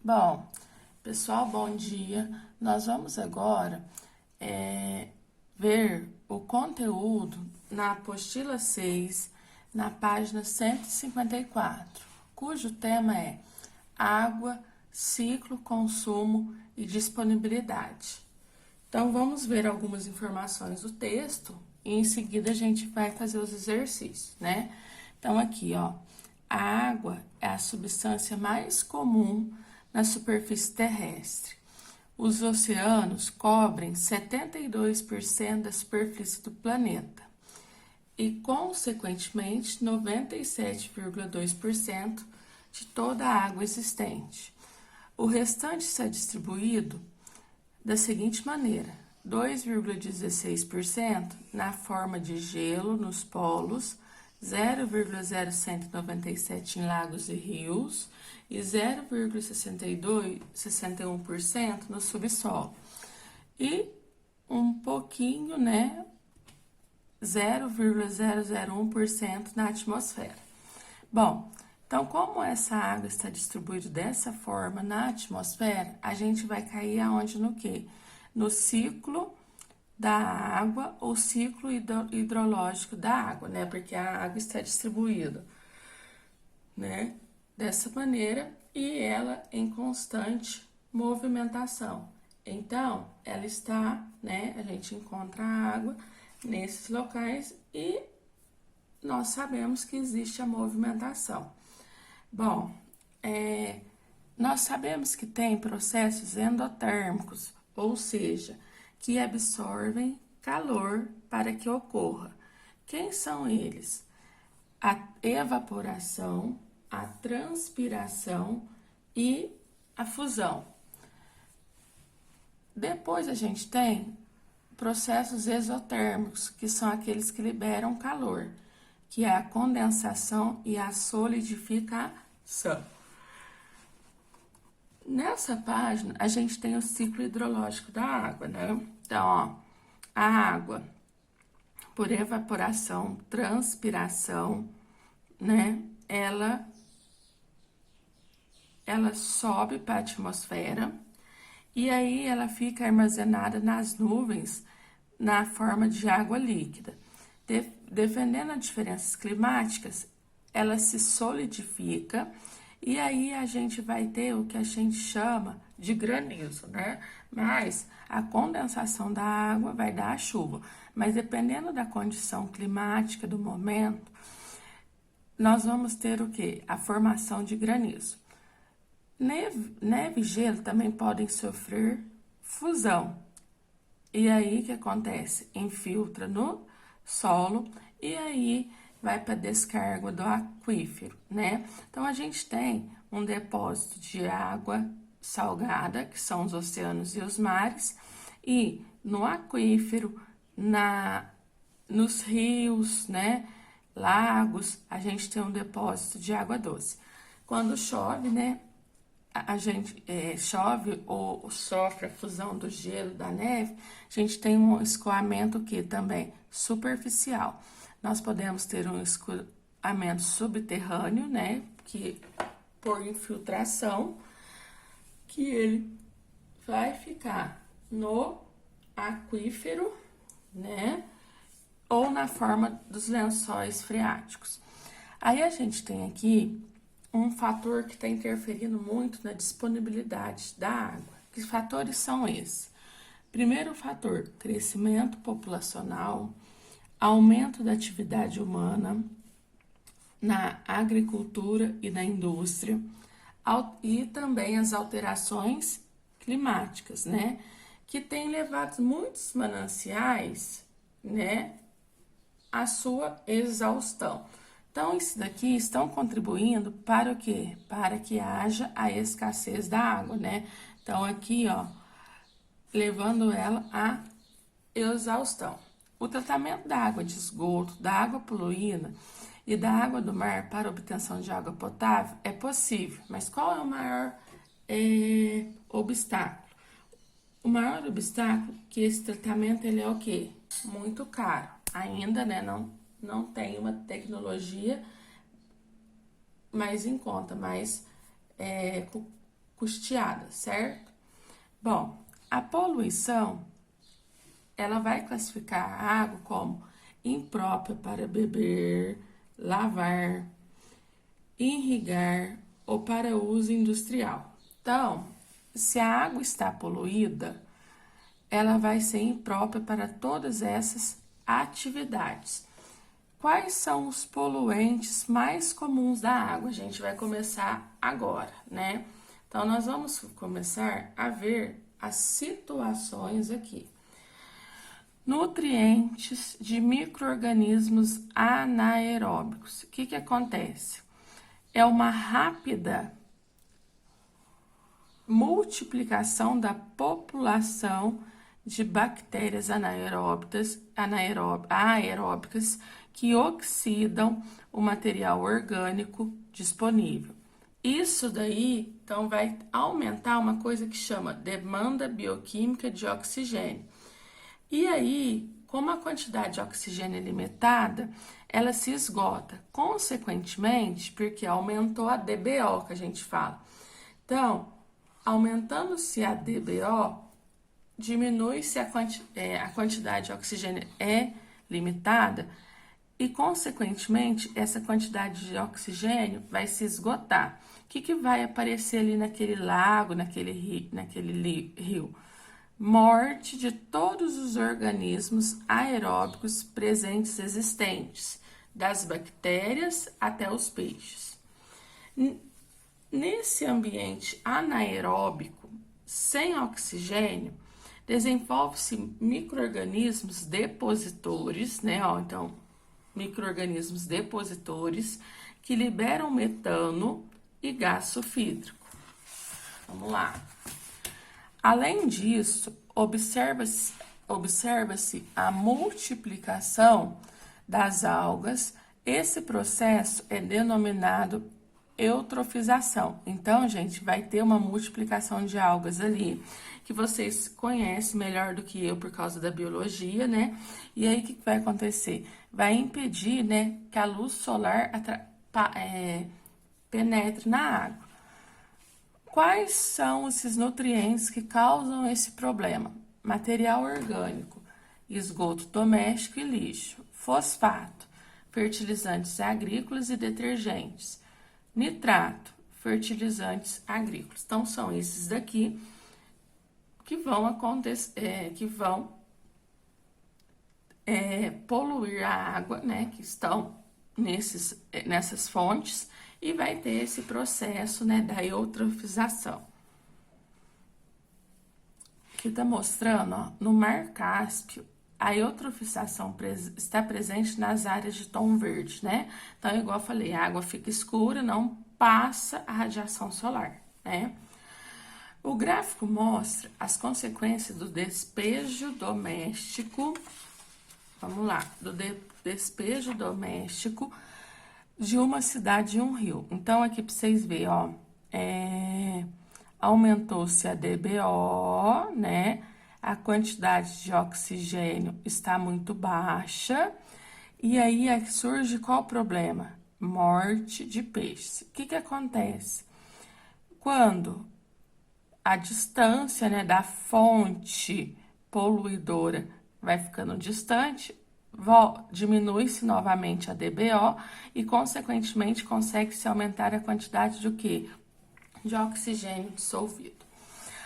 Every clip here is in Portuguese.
Bom, pessoal, bom dia. Nós vamos agora ver o conteúdo na apostila 6, na página 154, cujo tema é água, ciclo, consumo e disponibilidade. Então, vamos ver algumas informações do texto e em seguida a gente vai fazer os exercícios, né? Então, aqui, ó, a água é a substância mais comum na superfície terrestre. Os oceanos cobrem 72% da superfície do planeta e, consequentemente, 97,2% de toda a água existente. O restante está distribuído da seguinte maneira: 2,16% na forma de gelo nos polos, 0,0197 em lagos e rios e 0,61% no subsolo. E um pouquinho, né, 0,001% na atmosfera. Bom, então, como essa água está distribuída dessa forma na atmosfera, a gente vai cair aonde no quê? No ciclo da água ou ciclo hidrológico da água, né? Porque a água está distribuída, né? Dessa maneira e ela em constante movimentação. Então, ela está, né? A gente encontra a água nesses locais e nós sabemos que existe a movimentação. Bom, nós sabemos que tem processos endotérmicos, ou seja, que absorvem calor para que ocorra. Quem são eles? A evaporação, a transpiração e a fusão. Depois a gente tem processos exotérmicos, que são aqueles que liberam calor, que é a condensação e a solidificação. Nessa página, a gente tem o ciclo hidrológico da água, né? Então, ó, a água, por evaporação, transpiração, né? Ela sobe para a atmosfera e aí ela fica armazenada nas nuvens na forma de água líquida. Defendendo as diferenças climáticas, ela se solidifica e aí a gente vai ter o que a gente chama de granizo, né? Mas a condensação da água vai dar a chuva. Mas dependendo da condição climática do momento, nós vamos ter o quê? A formação de granizo. Neve e gelo também podem sofrer fusão. E aí o que acontece? Infiltra no solo e aí vai para a descarga do aquífero, né? Então, a gente tem um depósito de água salgada, que são os oceanos e os mares, e no aquífero, nos rios, né, lagos, a gente tem um depósito de água doce. Quando chove, né, a gente chove ou sofre a fusão do gelo, da neve, a gente tem um escoamento que também superficial. Nós podemos ter um escoamento subterrâneo, né, que por infiltração, que ele vai ficar no aquífero, né, ou na forma dos lençóis freáticos. Aí a gente tem aqui um fator que está interferindo muito na disponibilidade da água. Que fatores são esses? Primeiro fator, crescimento populacional, aumento da atividade humana na agricultura e na indústria, e também as alterações climáticas, né? Que tem levado muitos mananciais, né, à sua exaustão. Então, isso daqui estão contribuindo para o quê? Para que haja a escassez da água, né? Então, aqui, ó, levando ela à exaustão. O tratamento da água de esgoto, da água poluída e da água do mar para obtenção de água potável é possível, mas qual é o maior obstáculo? O maior obstáculo é que esse tratamento ele é o quê? Muito caro. Ainda, né, não tem uma tecnologia mais em conta, mas custeada, certo? Bom, a poluição, ela vai classificar a água como imprópria para beber, lavar, irrigar ou para uso industrial. Então, se a água está poluída, ela vai ser imprópria para todas essas atividades. Quais são os poluentes mais comuns da água? A gente vai começar agora, né? Então, nós vamos começar a ver as situações aqui. Nutrientes de micro-organismos anaeróbicos. O que acontece? É uma rápida multiplicação da população de bactérias aeróbicas que oxidam o material orgânico disponível. Isso daí, então, vai aumentar uma coisa que chama demanda bioquímica de oxigênio. E aí, como a quantidade de oxigênio é limitada, ela se esgota. Consequentemente, porque aumentou a DBO que a gente fala. Então, aumentando-se a DBO, diminui-se a quantidade de oxigênio é limitada e, consequentemente, essa quantidade de oxigênio vai se esgotar. O que vai aparecer ali naquele lago, naquele rio? Morte de todos os organismos aeróbicos presentes existentes, das bactérias até os peixes. Nesse ambiente anaeróbico, sem oxigênio, desenvolve-se micro-organismos depositores, né? Então, micro-organismos depositores que liberam metano e gás sulfídrico. Vamos lá. Além disso, observa-se a multiplicação das algas. Esse processo é denominado eutrofização. Então, gente, vai ter uma multiplicação de algas ali, que vocês conhecem melhor do que eu por causa da biologia, né? E aí, o que vai acontecer? Vai impedir, né, que a luz solar penetre na água. Quais são esses nutrientes que causam esse problema? Material orgânico, esgoto doméstico e lixo, fosfato, fertilizantes agrícolas e detergentes, nitrato, fertilizantes agrícolas. Então, são esses daqui que vão acontecer, poluir a água, né, que estão nessas fontes, e vai ter esse processo, né, da eutrofização. Aqui tá mostrando, ó, no Mar Cáspio, a eutrofização está presente nas áreas de tom verde, né? Então, igual eu falei, a água fica escura, não passa a radiação solar, né? O gráfico mostra as consequências do despejo doméstico, vamos lá, do despejo doméstico de uma cidade e um rio. Então, aqui para vocês verem, ó, aumentou-se a DBO, né? A quantidade de oxigênio está muito baixa. E aí surge qual o problema? Morte de peixes. O que acontece? Quando a distância, né, da fonte poluidora vai ficando distante, diminui-se novamente a DBO e, consequentemente, consegue-se aumentar a quantidade de quê? De oxigênio dissolvido.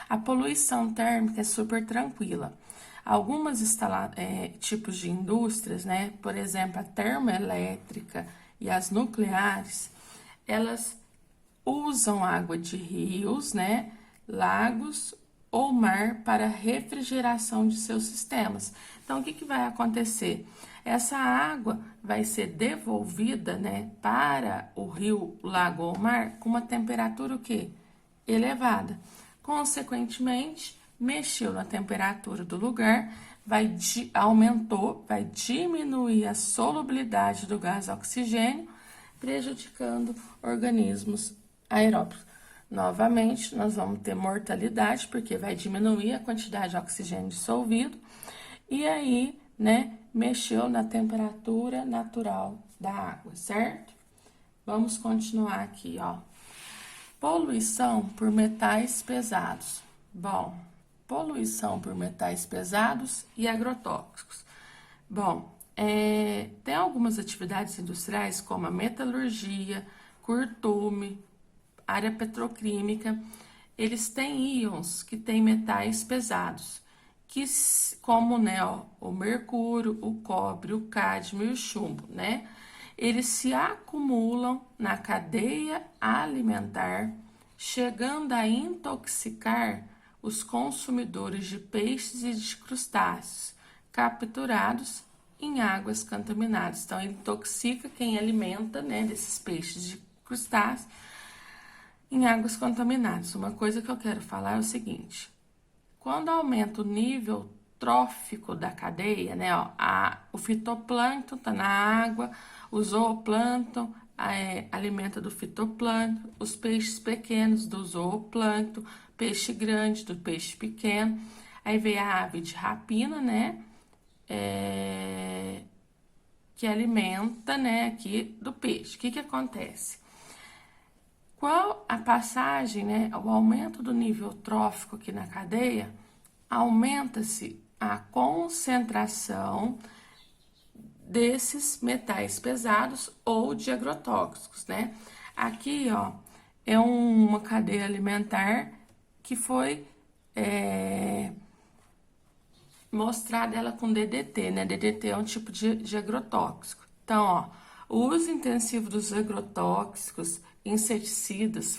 A poluição térmica é super tranquila. Algumas tipos de indústrias, né, por exemplo, a termoelétrica e as nucleares, elas usam água de rios, né, lagos ou mar para refrigeração de seus sistemas. Então, o que vai acontecer? Essa água vai ser devolvida, né, para o rio, lago ou mar com uma temperatura o quê? Elevada. Consequentemente, mexeu na temperatura do lugar, vai diminuir a solubilidade do gás oxigênio, prejudicando organismos aeróbicos. Novamente, nós vamos ter mortalidade, porque vai diminuir a quantidade de oxigênio dissolvido, e aí, né, mexeu na temperatura natural da água, certo? Vamos continuar aqui, ó. Poluição por metais pesados. Bom, poluição por metais pesados e agrotóxicos. Bom, tem algumas atividades industriais como a metalurgia, curtume, área petroquímica, eles têm íons que têm metais pesados, que, como, né, ó, o mercúrio, o cobre, o cádmio e o chumbo, né? Eles se acumulam na cadeia alimentar, chegando a intoxicar os consumidores de peixes e de crustáceos capturados em águas contaminadas. Então, ele intoxica quem alimenta, né, desses peixes de crustáceos em águas contaminadas. Uma coisa que eu quero falar é o seguinte: quando aumenta o nível trófico da cadeia, né, ó, o fitoplâncton está na água, o zooplâncton alimenta do fitoplâncton, os peixes pequenos do zooplâncton, peixe grande do peixe pequeno, aí vem a ave de rapina, né, que alimenta, né, aqui do peixe. O que acontece? Qual a passagem, né, o aumento do nível trófico aqui na cadeia, aumenta-se a concentração desses metais pesados ou de agrotóxicos, né? Aqui, ó, é uma cadeia alimentar que foi mostrada ela com DDT, né? DDT é um tipo de agrotóxico. Então, ó, o uso intensivo dos agrotóxicos, inseticidas,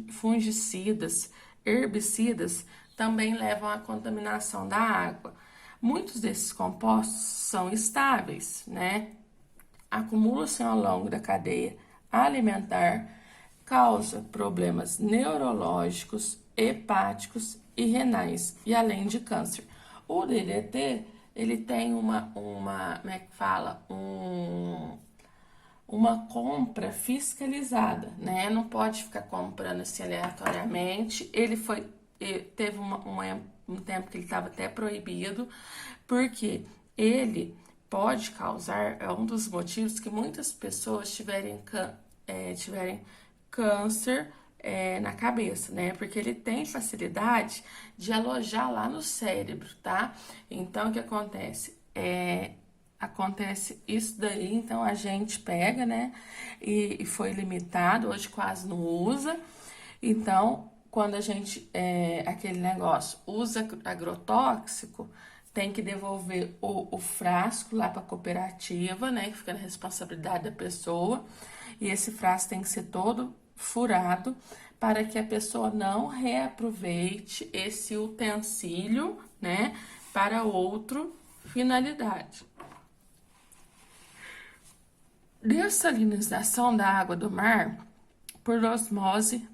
fungicidas, herbicidas também levam à contaminação da água. Muitos desses compostos são estáveis, né? Acumulam-se ao longo da cadeia alimentar, causa problemas neurológicos, hepáticos e renais, e além de câncer. O DDT, ele tem como é que fala? Uma compra fiscalizada, né? Não pode ficar comprando assim aleatoriamente. Teve um tempo que ele estava até proibido, porque ele pode causar, é um dos motivos que muitas pessoas tiverem câncer na cabeça, né? Porque ele tem facilidade de alojar lá no cérebro, tá? Então, o que acontece? Acontece isso daí, então a gente pega, né? E foi limitado, hoje quase não usa. Então, quando a gente, aquele negócio, usa agrotóxico, tem que devolver o frasco lá para a cooperativa, né? Que fica na responsabilidade da pessoa. E esse frasco tem que ser todo furado para que a pessoa não reaproveite esse utensílio, né? Para outra finalidade. Dessalinização da água do mar por osmose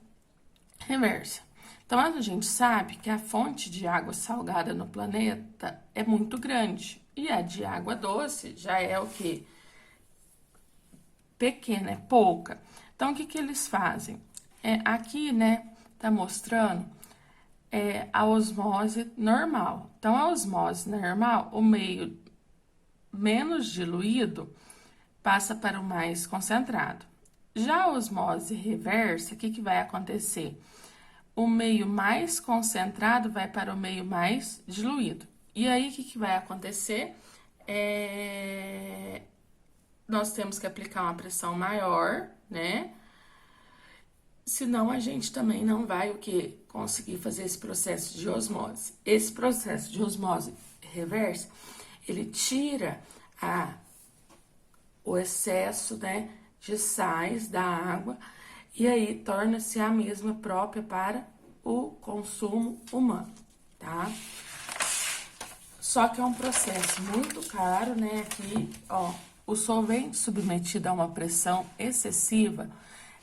reversa. Então, a gente sabe que a fonte de água salgada no planeta é muito grande. E a de água doce já é o quê? Pequena, é pouca. Então, o que eles fazem? Aqui, né, tá mostrando a osmose normal. Então, a osmose normal, o meio menos diluído passa para o mais concentrado. Já a osmose reversa, o que vai acontecer? O meio mais concentrado vai para o meio mais diluído. E aí, o que vai acontecer? Nós temos que aplicar uma pressão maior, né? Senão a gente também não vai conseguir fazer esse processo de osmose. Esse processo de osmose reversa, ele tira o excesso, né, de sais da água e aí torna-se a mesma própria para o consumo humano, tá? Só que é um processo muito caro, né? Aqui, ó, o solvente submetido a uma pressão excessiva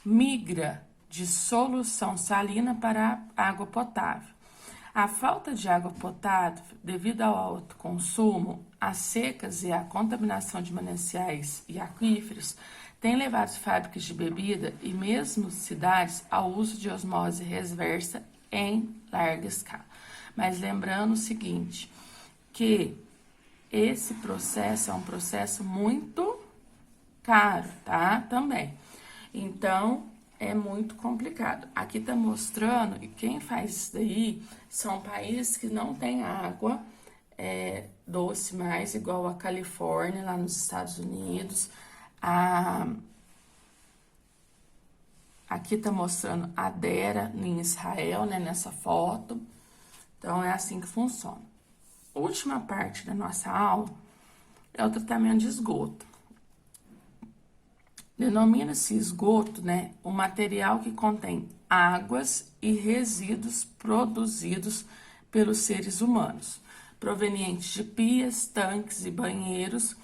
migra de solução salina para água potável. A falta de água potável, devido ao alto consumo, as secas e a contaminação de mananciais e aquíferos, tem levado fábricas de bebida e mesmo cidades ao uso de osmose reversa em larga escala. Mas lembrando o seguinte, que esse processo é um processo muito caro, tá? Também. Então, é muito complicado. Aqui tá mostrando que quem faz isso daí são países que não têm água doce mais, igual a Califórnia, lá nos Estados Unidos. Aqui tá mostrando a Dera em Israel, né, nessa foto. Então, é assim que funciona. A última parte da nossa aula é o tratamento de esgoto. Denomina-se esgoto, né, o material que contém águas e resíduos produzidos pelos seres humanos, provenientes de pias, tanques e banheiros,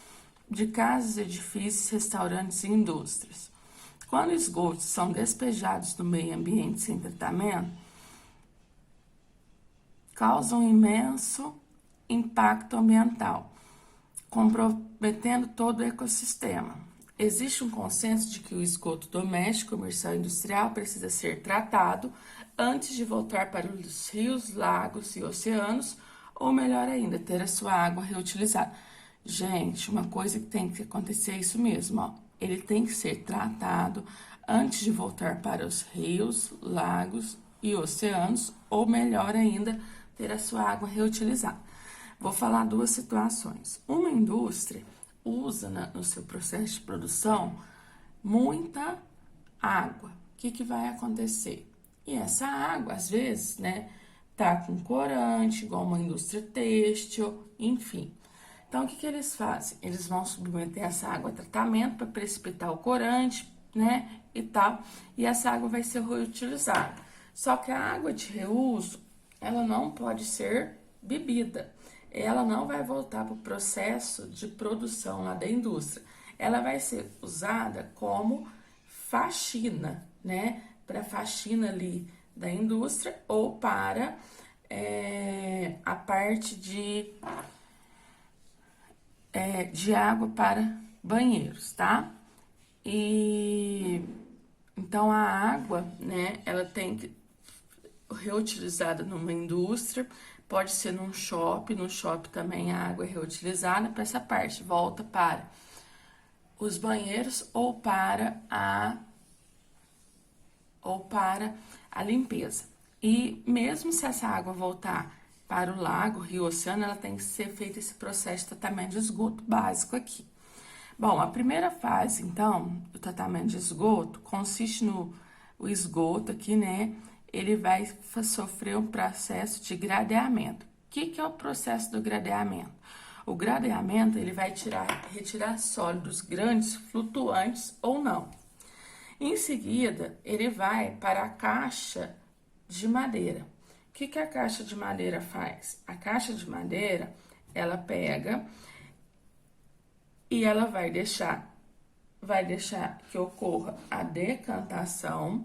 de casas, edifícios, restaurantes e indústrias. Quando esgotos são despejados no meio ambiente sem tratamento, causam imenso impacto ambiental, comprometendo todo o ecossistema. Existe um consenso de que o esgoto doméstico, comercial e industrial precisa ser tratado antes de voltar para os rios, lagos e oceanos, ou melhor ainda, ter a sua água reutilizada. Gente, uma coisa que tem que acontecer é isso mesmo, ó. Ele tem que ser tratado antes de voltar para os rios, lagos e oceanos, ou melhor ainda, ter a sua água reutilizada. Vou falar duas situações. Uma indústria usa no seu processo de produção muita água. O que vai acontecer? E essa água, às vezes, né, tá com corante, igual uma indústria têxtil, enfim. Então, o que eles fazem? Eles vão submeter essa água a tratamento para precipitar o corante, né, e tal, e essa água vai ser reutilizada. Só que a água de reuso, ela não pode ser bebida. Ela não vai voltar para o processo de produção lá da indústria. Ela vai ser usada como faxina, né, para faxina ali da indústria ou para a parte de água para banheiros, tá? E então a água, né, ela tem que reutilizada numa indústria, pode ser no shopping também a água é reutilizada para essa parte, volta para os banheiros ou para a limpeza. E mesmo se essa água voltar para o lago, rio, oceano, ela tem que ser feito esse processo de tratamento de esgoto básico aqui. Bom, a primeira fase, então, do tratamento de esgoto consiste no esgoto aqui, né? Ele vai sofrer um processo de gradeamento. O que é o processo do gradeamento? O gradeamento, ele vai retirar sólidos grandes, flutuantes ou não. Em seguida, ele vai para a caixa de madeira. O que a caixa de madeira faz? A caixa de madeira, ela pega e ela vai deixar que ocorra a decantação,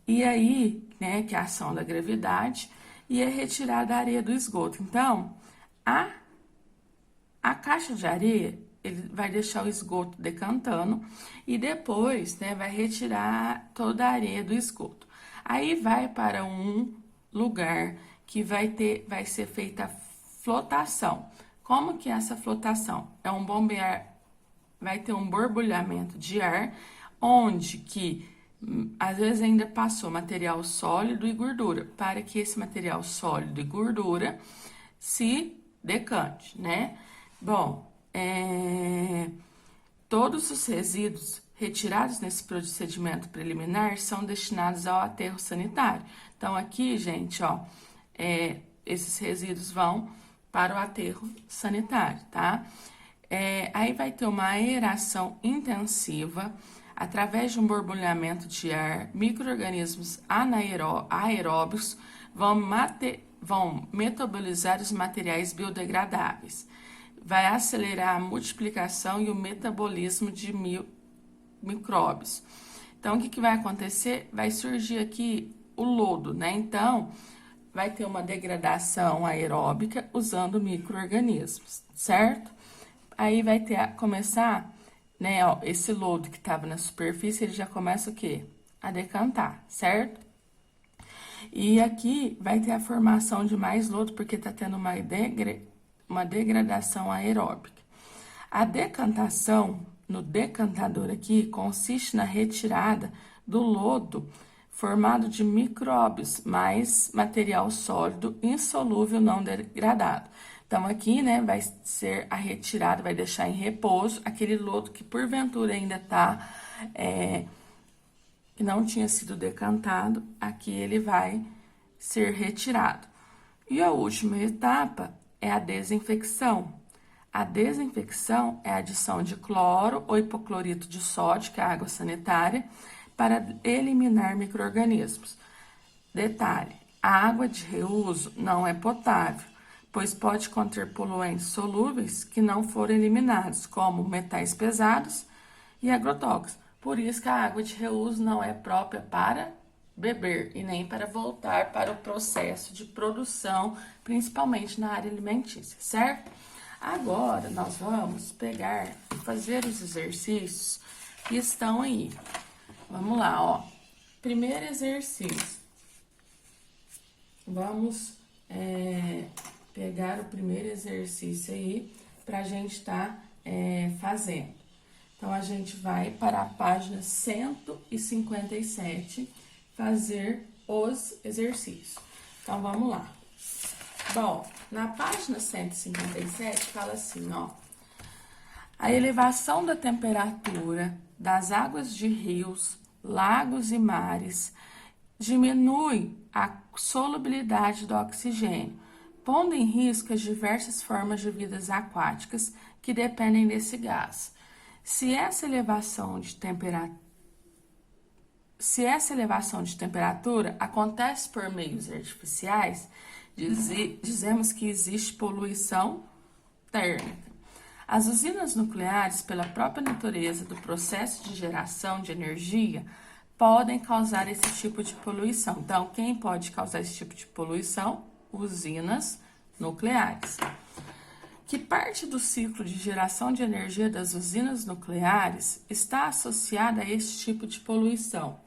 e aí, né, que é a ação da gravidade, e é retirada a areia do esgoto. Então, a caixa de areia, ele vai deixar o esgoto decantando e depois, né, vai retirar toda a areia do esgoto. Aí vai para um lugar que vai ser feita a flotação. Como que é essa flotação? É um bombear, vai ter um borbulhamento de ar, onde que às vezes ainda passou material sólido e gordura, para que esse material sólido e gordura se decante, né? Bom, todos os resíduos retirados nesse procedimento preliminar são destinados ao aterro sanitário. Então, aqui, gente, ó, esses resíduos vão para o aterro sanitário, tá? Aí vai ter uma aeração intensiva, através de um borbulhamento de ar, micro-organismos aeróbios vão metabolizar os materiais biodegradáveis. Vai acelerar a multiplicação e o metabolismo de micróbios. Então, o que vai acontecer? Vai surgir aqui o lodo, né? Então, vai ter uma degradação aeróbica usando micro-organismos, certo? Aí vai começar, né, ó, esse lodo que estava na superfície, ele já começa o quê? A decantar, certo? E aqui vai ter a formação de mais lodo, porque tá tendo uma degradação aeróbica. A decantação, no decantador aqui, consiste na retirada do lodo formado de micróbios, mais material sólido, insolúvel, não degradado. Então, aqui, né, vai ser a retirada, vai deixar em repouso aquele lodo que, porventura, ainda tá, que não tinha sido decantado, aqui ele vai ser retirado. E a última etapa é a desinfecção. A desinfecção é a adição de cloro ou hipoclorito de sódio, que é a água sanitária, para eliminar micro-organismos. Detalhe, a água de reuso não é potável, pois pode conter poluentes solúveis que não foram eliminados, como metais pesados e agrotóxicos. Por isso que a água de reuso não é própria para beber e nem para voltar para o processo de produção, principalmente na área alimentícia, certo? Agora, nós vamos pegar e fazer os exercícios que estão aí. Vamos lá, ó. Primeiro exercício. Vamos pegar o primeiro exercício aí pra gente estar fazendo. Então, a gente vai para a página 157 fazer os exercícios. Então, vamos lá. Bom, na página 157 fala assim, ó. A elevação da temperatura das águas de rios, lagos e mares diminui a solubilidade do oxigênio, pondo em risco as diversas formas de vidas aquáticas que dependem desse gás. Se essa elevação de temperatura acontece por meios artificiais, dizemos que existe poluição térmica. As usinas nucleares, pela própria natureza do processo de geração de energia, podem causar esse tipo de poluição. Então, quem pode causar esse tipo de poluição? Usinas nucleares. Que parte do ciclo de geração de energia das usinas nucleares está associada a esse tipo de poluição?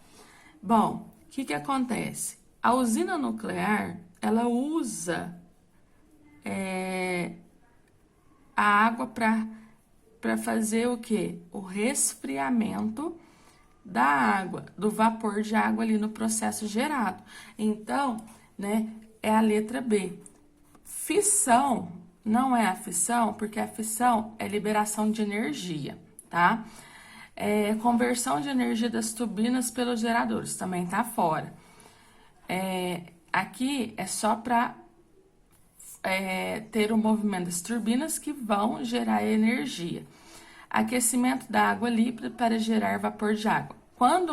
Bom, o que acontece? A usina nuclear, ela usa a água para fazer o quê? O resfriamento da água, do vapor de água ali no processo gerado. Então, né, é a letra B. Fissão não é a fissão, porque a fissão é liberação de energia, tá? Conversão de energia das turbinas pelos geradores, também tá fora. Aqui é só para ter o movimento das turbinas que vão gerar energia. Aquecimento da água líquida para gerar vapor de água. Quando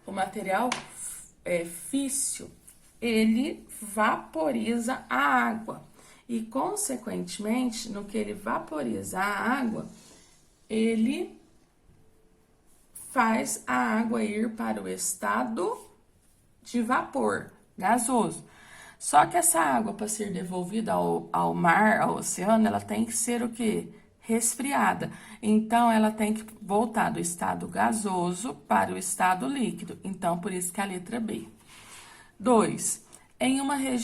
o material físsil, ele vaporiza a água e, consequentemente, no que ele vaporiza a água, ele faz a água ir para o estado de vapor gasoso. Só que essa água, para ser devolvida ao mar, ao oceano, ela tem que ser o quê? Resfriada. Então, ela tem que voltar do estado gasoso para o estado líquido. Então, por isso que é a letra B. 2. Em uma região